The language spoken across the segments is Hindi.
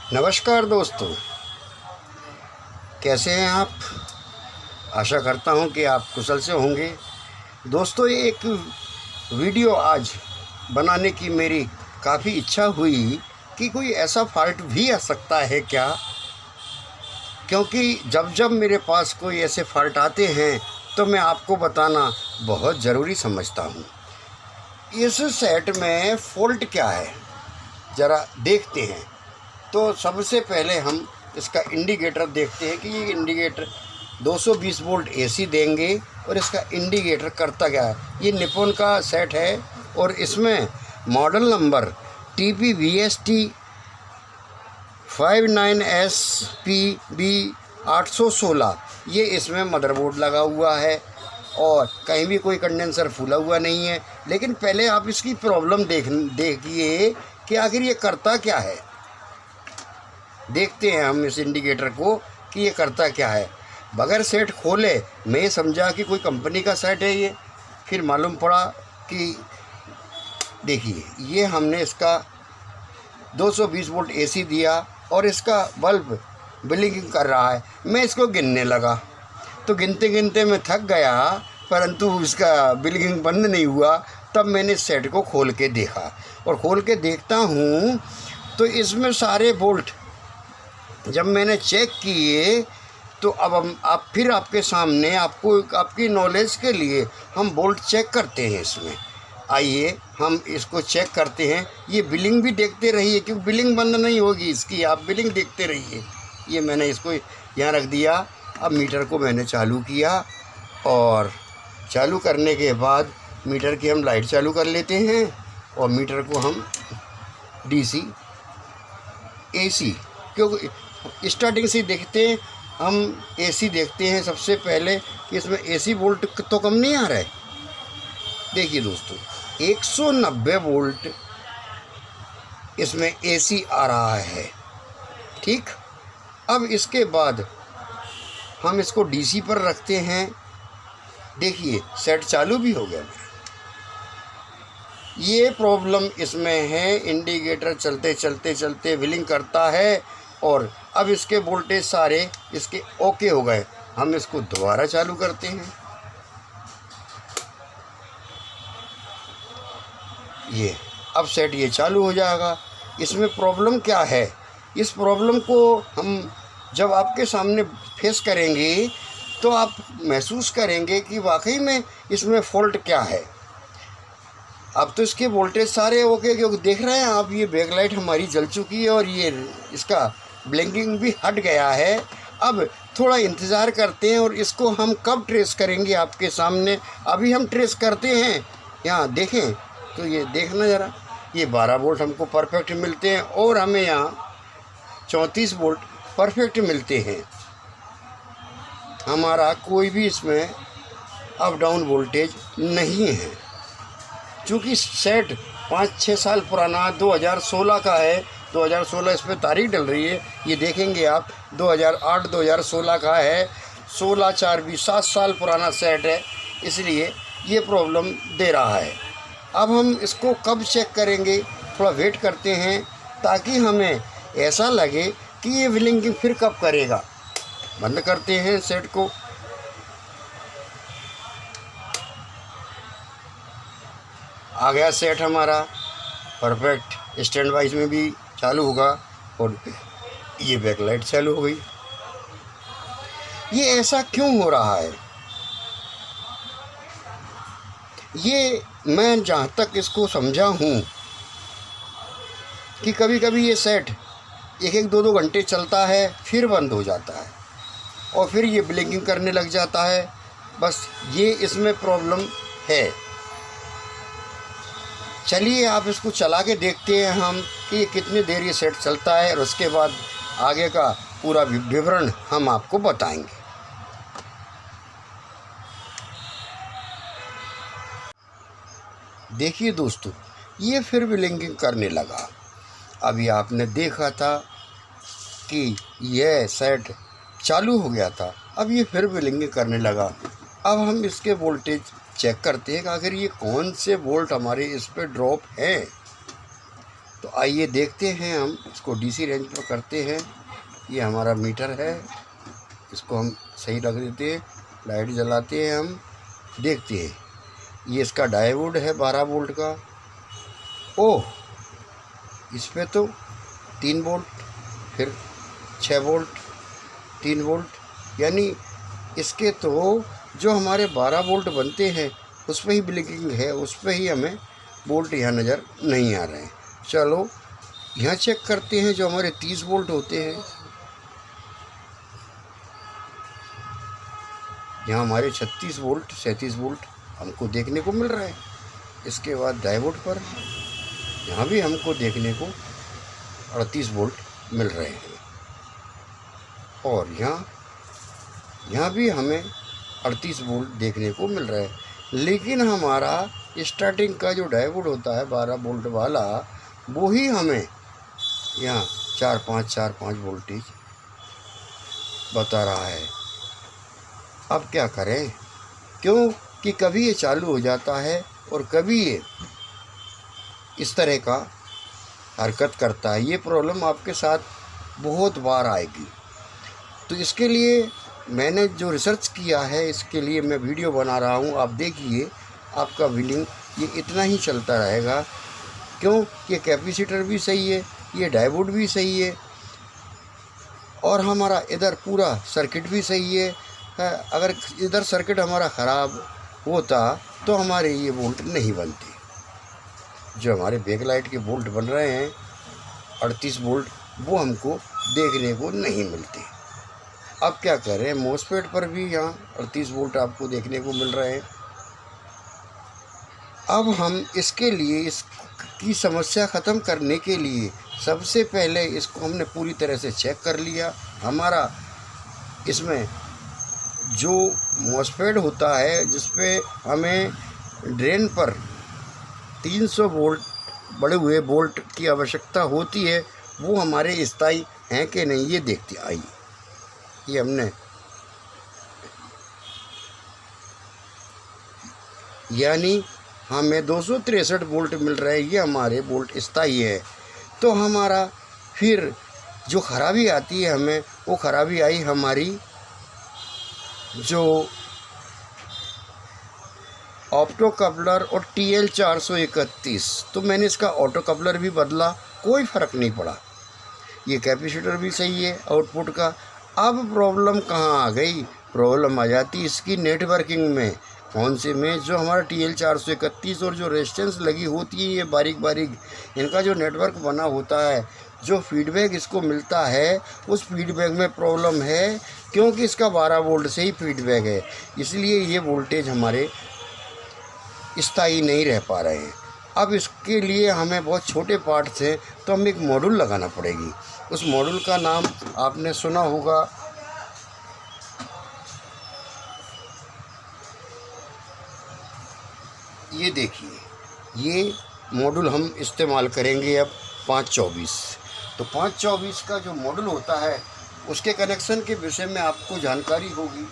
नमस्कार दोस्तों, कैसे हैं आप। आशा करता हूं कि आप कुशल से होंगे। दोस्तों, एक वीडियो आज बनाने की मेरी काफ़ी इच्छा हुई कि कोई ऐसा फॉल्ट भी आ सकता है क्या, क्योंकि जब जब मेरे पास कोई ऐसे फॉल्ट आते हैं तो मैं आपको बताना बहुत ज़रूरी समझता हूं। इस सेट में फॉल्ट क्या है ज़रा देखते हैं। तो सबसे पहले हम इसका इंडिकेटर देखते हैं कि ये इंडिकेटर 220 वोल्ट एसी देंगे और इसका इंडिकेटर करता क्या है। ये निपुण का सेट है और इसमें मॉडल नंबर TPVST 59SPB 816 ये इसमें मदरबोर्ड लगा हुआ है और कहीं भी कोई कंडेंसर फूला हुआ नहीं है। लेकिन पहले आप इसकी प्रॉब्लम देखिए कि आखिर ये करता क्या है। देखते हैं हम इस इंडिकेटर को कि ये करता क्या है। बगैर सेट खोले मैं ये समझा कि कोई कंपनी का सेट है ये, फिर मालूम पड़ा कि देखिए ये हमने इसका 220 वोल्ट एसी दिया और इसका बल्ब ब्लिंकिंग कर रहा है। मैं इसको गिनने लगा तो गिनते गिनते मैं थक गया, परंतु इसका ब्लिंकिंग बंद नहीं हुआ। तब मैंने सेट को खोल के देखा और खोल के देखता हूँ तो इसमें सारे बोल्ट जब मैंने चेक किए तो अब फिर आपके सामने आपकी नॉलेज के लिए हम बोल्ट चेक करते हैं इसमें। आइए हम इसको चेक करते हैं। ये बिलिंग भी देखते रहिए क्योंकि बिलिंग बंद नहीं होगी इसकी, आप बिलिंग देखते रहिए। ये मैंने इसको यहाँ रख दिया। अब मीटर को मैंने चालू किया और चालू करने के बाद मीटर की हम लाइट चालू कर लेते हैं और मीटर को हम DC AC, क्योंकि स्टार्टिंग से देखते हैं हम AC देखते हैं सबसे पहले कि इसमें AC वोल्ट तो कम नहीं आ रहा है। देखिए दोस्तों, 190 वोल्ट इसमें AC आ रहा है। ठीक, अब इसके बाद हम इसको DC पर रखते हैं। देखिए सेट चालू भी हो गया। ये प्रॉब्लम इसमें है, इंडिकेटर चलते चलते चलते व्हीलिंग करता है और अब इसके वोल्टेज सारे इसके ओके हो गए। हम इसको दोबारा चालू करते हैं। ये अब सेट ये चालू हो जाएगा। इसमें प्रॉब्लम क्या है, इस प्रॉब्लम को हम जब आपके सामने फेस करेंगे तो आप महसूस करेंगे कि वाकई में इसमें फॉल्ट क्या है। अब तो इसके वोल्टेज सारे ओके, क्योंकि देख रहे हैं आप ये बैकलाइट हमारी जल चुकी है और ये इसका ब्लिंकिंग भी हट गया है। अब थोड़ा इंतज़ार करते हैं और इसको हम कब ट्रेस करेंगे आपके सामने। अभी हम ट्रेस करते हैं। यहाँ देखें तो ये देखना ज़रा, ये 12 वोल्ट हमको परफेक्ट मिलते हैं और हमें यहाँ 34 वोल्ट परफेक्ट मिलते हैं। हमारा कोई भी इसमें अप डाउन वोल्टेज नहीं है। चूँकि सेट 5-6 साल पुराना 2016 का है, 2016 इस पर तारीख डल रही है। ये देखेंगे आप 2008-2016 का है। 16-4-20 7 साल पुराना सेट है, इसलिए ये प्रॉब्लम दे रहा है। अब हम इसको कब चेक करेंगे, थोड़ा वेट करते हैं ताकि हमें ऐसा लगे कि ये व्हीलिंग फिर कब करेगा। बंद करते हैं सेट को। आ गया सेट हमारा परफेक्ट, स्टैंड वाइज में भी चालू होगा और ये बैकलाइट चालू हो गई। ये ऐसा क्यों हो रहा है, ये मैं जहाँ तक इसको समझा हूँ कि कभी कभी ये सेट 1-2 घंटे चलता है, फिर बंद हो जाता है और फिर ये ब्लिंकिंग करने लग जाता है। बस ये इसमें प्रॉब्लम है। चलिए आप इसको चला के देखते हैं हम कि कितनी देर ये सेट चलता है और उसके बाद आगे का पूरा विवरण हम आपको बताएंगे। देखिए दोस्तों, ये फिर ब्लिंकिंग करने लगा। अभी आपने देखा था कि यह सेट चालू हो गया था, अब ये फिर ब्लिंकिंग करने लगा। अब हम इसके वोल्टेज चेक करते हैं कि आखिर ये कौन से वोल्ट हमारे इस पे ड्रॉप हैं। तो आइए देखते हैं, हम इसको डीसी रेंज पर करते हैं। ये हमारा मीटर है, इसको हम सही रख देते हैं, लाइट जलाते हैं, हम देखते हैं। ये इसका डायोड है 12 वोल्ट का। ओह, इस पे तो 3 वोल्ट, फिर 6 वोल्ट, 3 वोल्ट, यानी इसके तो जो हमारे 12 वोल्ट बनते हैं उस पर ही ब्लिंकिंग है, उस पर ही हमें वोल्ट यहाँ नज़र नहीं आ रहे हैं। चलो यहाँ चेक करते हैं जो हमारे 30 वोल्ट होते हैं। यहाँ हमारे 36 वोल्ट 37 वोल्ट हमको देखने को मिल रहा है। इसके बाद डायोड पर यहाँ भी हमको देखने को 38 वोल्ट मिल रहे हैं, और यहाँ भी हमें 38 वोल्ट देखने को मिल रहा है। लेकिन हमारा स्टार्टिंग का जो डायोड होता है 12 वोल्ट वाला, वो ही हमें यहाँ 4-5 वोल्टेज बता रहा है। अब क्या करें, क्योंकि कभी ये चालू हो जाता है और कभी ये इस तरह का हरकत करता है। ये प्रॉब्लम आपके साथ बहुत बार आएगी। तो इसके लिए मैंने जो रिसर्च किया है, इसके लिए मैं वीडियो बना रहा हूँ। आप देखिए, आपका व्हीलिंग ये इतना ही चलता रहेगा, क्यों, ये कैपेसिटर भी सही है, ये डायोड भी सही है, और हमारा इधर पूरा सर्किट भी सही है। अगर इधर सर्किट हमारा ख़राब होता तो हमारे ये वोल्ट नहीं बनते। जो हमारे बैकलाइट के वोल्ट बन रहे हैं 38 वोल्ट, वो हमको देखने को नहीं मिलते। अब क्या करें, मॉसफेट पर भी यहाँ 38 वोल्ट आपको देखने को मिल रहे हैं। अब हम इसके लिए, इसकी समस्या ख़त्म करने के लिए, सबसे पहले इसको हमने पूरी तरह से चेक कर लिया। हमारा इसमें जो मॉसफेट होता है, जिस पे हमें ड्रेन पर 300 वोल्ट बड़े हुए वोल्ट की आवश्यकता होती है, वो हमारे स्थायी हैं कि नहीं, ये देखते आइए। ये हमने यानी हमें 263 वोल्ट मिल रहे हैं, ये हमारे वोल्ट स्थायी है। तो हमारा फिर जो खराबी आती है हमें, वो खराबी आई हमारी जो ऑप्टो कपलर और TL 431। तो मैंने इसका ऑटो कपलर भी बदला, कोई फ़र्क नहीं पड़ा। ये कैपेसिटर भी सही है आउटपुट का। अब प्रॉब्लम कहाँ आ गई, प्रॉब्लम आ जाती इसकी नेटवर्किंग में। कौन से में, जो हमारा TL 431 और जो रेजिस्टेंस लगी होती है, ये बारीक बारीक इनका जो नेटवर्क बना होता है, जो फीडबैक इसको मिलता है, उस फीडबैक में प्रॉब्लम है, क्योंकि इसका 12 वोल्ट से ही फीडबैक है। इसलिए ये वोल्टेज हमारे स्थायी नहीं रह पा रहे हैं। अब इसके लिए हमें बहुत छोटे पार्ट्स हैं, तो हमें एक मॉड्यूल लगाना पड़ेगी। उस मॉड्यूल का नाम आपने सुना होगा, ये देखिए, ये मॉड्यूल हम इस्तेमाल करेंगे अब 524। तो 524 का जो मॉड्यूल होता है, उसके कनेक्शन के विषय में आपको जानकारी होगी।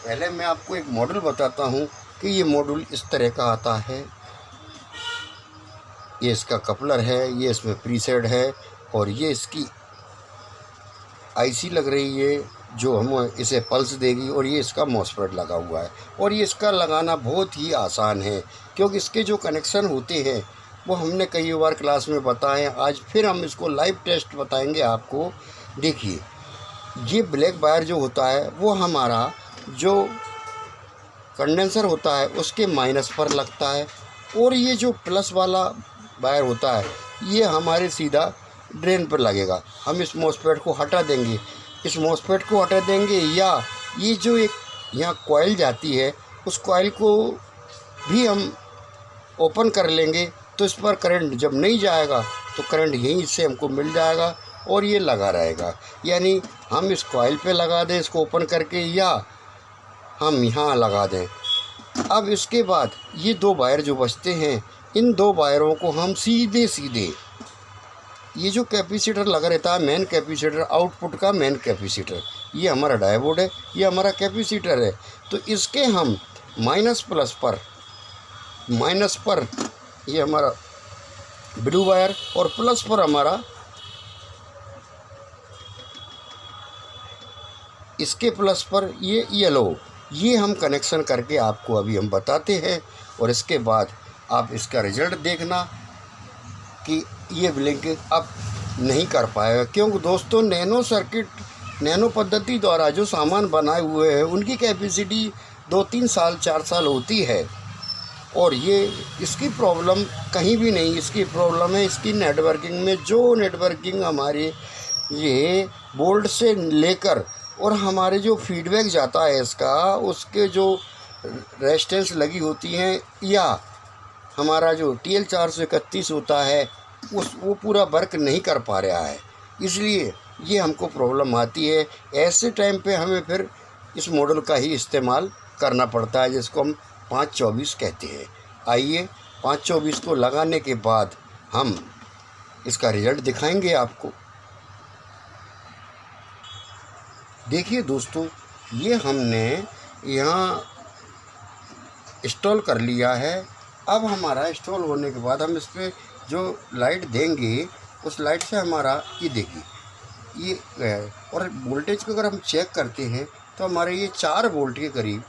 पहले मैं आपको एक मॉड्यूल बताता हूँ कि ये मॉड्यूल इस तरह का आता है। ये इसका कपलर है, ये इसमें प्रीसेट है, और ये इसकी IC लग रही है जो हम इसे पल्स देगी, और ये इसका मॉसफेट लगा हुआ है। और ये इसका लगाना बहुत ही आसान है, क्योंकि इसके जो कनेक्शन होते हैं वो हमने कई बार क्लास में बताए। आज फिर हम इसको लाइव टेस्ट बताएंगे आपको। देखिए, ये ब्लैक वायर जो होता है, वो हमारा जो कंडेंसर होता है उसके माइनस पर लगता है, और ये जो प्लस वाला वायर होता है, ये हमारे सीधा ड्रेन पर लगेगा। हम इस मॉसफेट को हटा देंगे, इस मॉसफेट को हटा देंगे, या ये जो एक यहाँ कॉइल जाती है, उस कॉइल को भी हम ओपन कर लेंगे। तो इस पर करंट जब नहीं जाएगा तो करंट यहीं से हमको मिल जाएगा और ये लगा रहेगा। यानी हम इस कॉइल पे लगा दें इसको ओपन करके, या हम यहाँ लगा दें। अब इसके बाद ये 2 वायर जो बचते हैं, इन 2 वायरों को हम सीधे ये जो कैपेसिटर लगा रहता है, मेन कैपेसिटर, आउटपुट का मेन कैपेसिटर, ये हमारा डायोड है, ये हमारा कैपेसिटर है। तो इसके हम माइनस पर ये हमारा ब्लू वायर और प्लस पर हमारा इसके प्लस पर ये येलो, ये हम कनेक्शन करके आपको अभी हम बताते हैं। और इसके बाद आप इसका रिज़ल्ट देखना कि ये ब्लिंक अब नहीं कर पाएगा, क्योंकि दोस्तों नैनो सर्किट, नैनो पद्धति द्वारा जो सामान बनाए हुए हैं उनकी कैपेसिटी 2-3 साल 4 साल होती है। और ये इसकी प्रॉब्लम कहीं भी नहीं, इसकी प्रॉब्लम है इसकी नेटवर्किंग में। जो नेटवर्किंग हमारे ये बोल्ट से लेकर और हमारे जो फीडबैक जाता है इसका, उसके जो रेजिस्टेंस लगी होती हैं या हमारा जो TL431 होता है वो पूरा वर्क नहीं कर पा रहा है, इसलिए ये हमको प्रॉब्लम आती है। ऐसे टाइम पे हमें फिर इस मॉडल का ही इस्तेमाल करना पड़ता है, जिसको हम 524 कहते हैं। आइए 524 को लगाने के बाद हम इसका रिज़ल्ट दिखाएंगे आपको। देखिए दोस्तों, ये हमने यहाँ इंस्टॉल कर लिया है। अब हमारा इंस्टॉल होने के बाद हम इस पर जो लाइट देंगे उस लाइट से हमारा ये देखिए ये गया है। और वोल्टेज को अगर हम चेक करते हैं तो हमारे ये 4 वोल्ट के करीब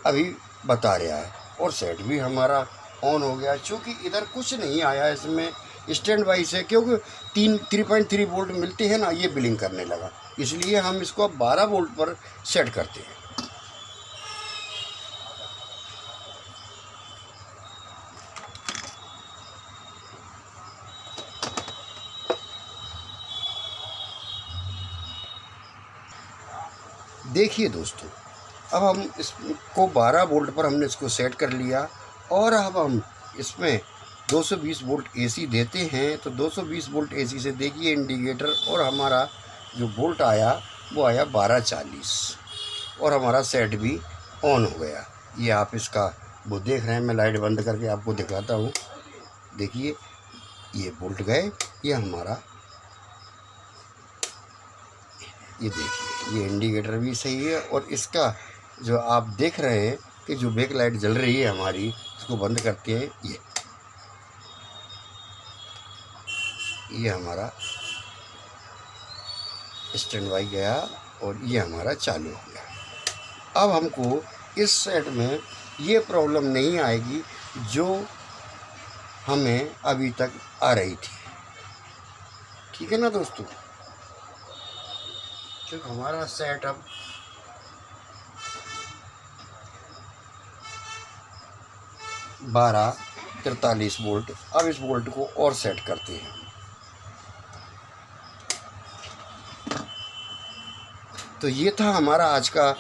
अभी बता रहा है। और सेट भी हमारा ऑन हो गया, चूँकि इधर कुछ नहीं आया इसमें स्टैंड बाई से, क्योंकि 3.3 वोल्ट मिलते हैं ना, ये बिलिंग करने लगा, इसलिए हम इसको अब 12 वोल्ट पर सेट करते हैं। देखिए दोस्तों, अब हम इसको 12 वोल्ट पर हमने इसको सेट कर लिया। और अब हम इसमें 220 वोल्ट AC देते हैं। तो 220 वोल्ट AC से देखिए इंडिकेटर, और हमारा जो वोल्ट आया वो आया 1240 और हमारा सेट भी ऑन हो गया। ये आप इसका वो देख रहे हैं, मैं लाइट बंद करके आपको दिखाता हूँ। देखिए ये वोल्ट गए, ये हमारा, ये देखिए ये इंडिकेटर भी सही है। और इसका जो आप देख रहे हैं कि जो बैक लाइट जल रही है हमारी, इसको बंद करते हैं, ये हमारा स्टैंड बाई गया और ये हमारा चालू हो गया। अब हमको इस सेट में ये प्रॉब्लम नहीं आएगी जो हमें अभी तक आ रही थी। ठीक है ना दोस्तों, क्योंकि हमारा सेट अब 1243 वोल्ट। अब इस वोल्ट को और सेट करते हैं। तो ये था हमारा आज का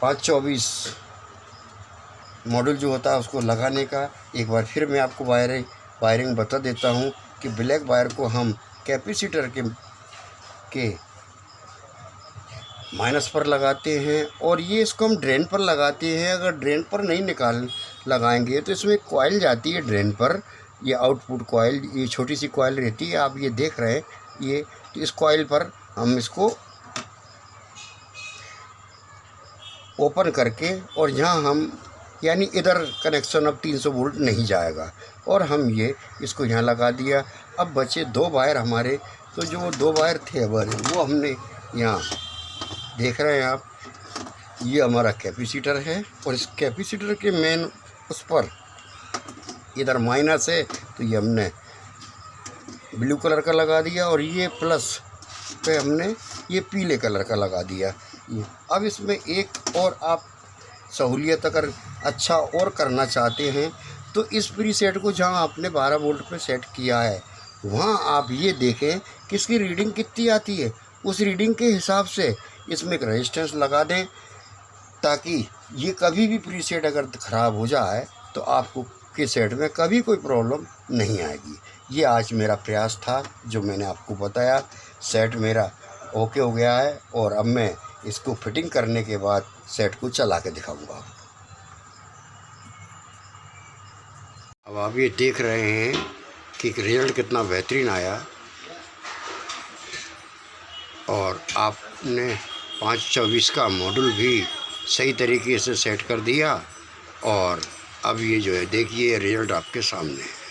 524 मॉडल जो होता है उसको लगाने का। एक बार फिर मैं आपको वायरिंग बता देता हूँ कि ब्लैक वायर को हम कैपेसिटर के माइनस पर लगाते हैं, और ये इसको हम ड्रेन पर लगाते हैं। अगर ड्रेन पर नहीं लगाएंगे तो इसमें कॉइल जाती है ड्रेन पर, ये आउटपुट कॉइल, ये छोटी सी कॉइल रहती है, आप ये देख रहे हैं ये। तो इस कॉइल पर हम इसको ओपन करके, और यहाँ हम यानी इधर कनेक्शन अब 300 वोल्ट नहीं जाएगा, और हम ये इसको यहाँ लगा दिया। अब बचे 2 वायर हमारे, तो जो वो 2 वायर थे हमारे वो हमने यहाँ देख रहे हैं आप, ये हमारा कैपेसिटर है। और इस कैपेसिटर के मेन उस पर इधर माइनस है, तो ये हमने ब्लू कलर का लगा दिया, और ये प्लस पे हमने ये पीले कलर का लगा दिया। ये अब इसमें एक और आप सहूलियत अगर अच्छा और करना चाहते हैं तो इस प्रीसेट को जहां आपने 12 वोल्ट पे सेट किया है वहां आप ये देखें कि इसकी रीडिंग कितनी आती है। उस रीडिंग के हिसाब से इसमें एक रेजिस्टेंस लगा दें, ताकि ये कभी भी प्रीसेट अगर ख़राब हो जाए तो आपको के सेट में कभी कोई प्रॉब्लम नहीं आएगी। ये आज मेरा प्रयास था जो मैंने आपको बताया। सेट मेरा ओके हो गया है, और अब मैं इसको फिटिंग करने के बाद सेट को चला के दिखाऊंगा। अब आप ये देख रहे हैं कि रिजल्ट कितना बेहतरीन आया, और आपने 524 का मॉडल भी सही तरीके से सेट कर दिया, और अब ये जो है देखिए रिजल्ट आपके सामने है।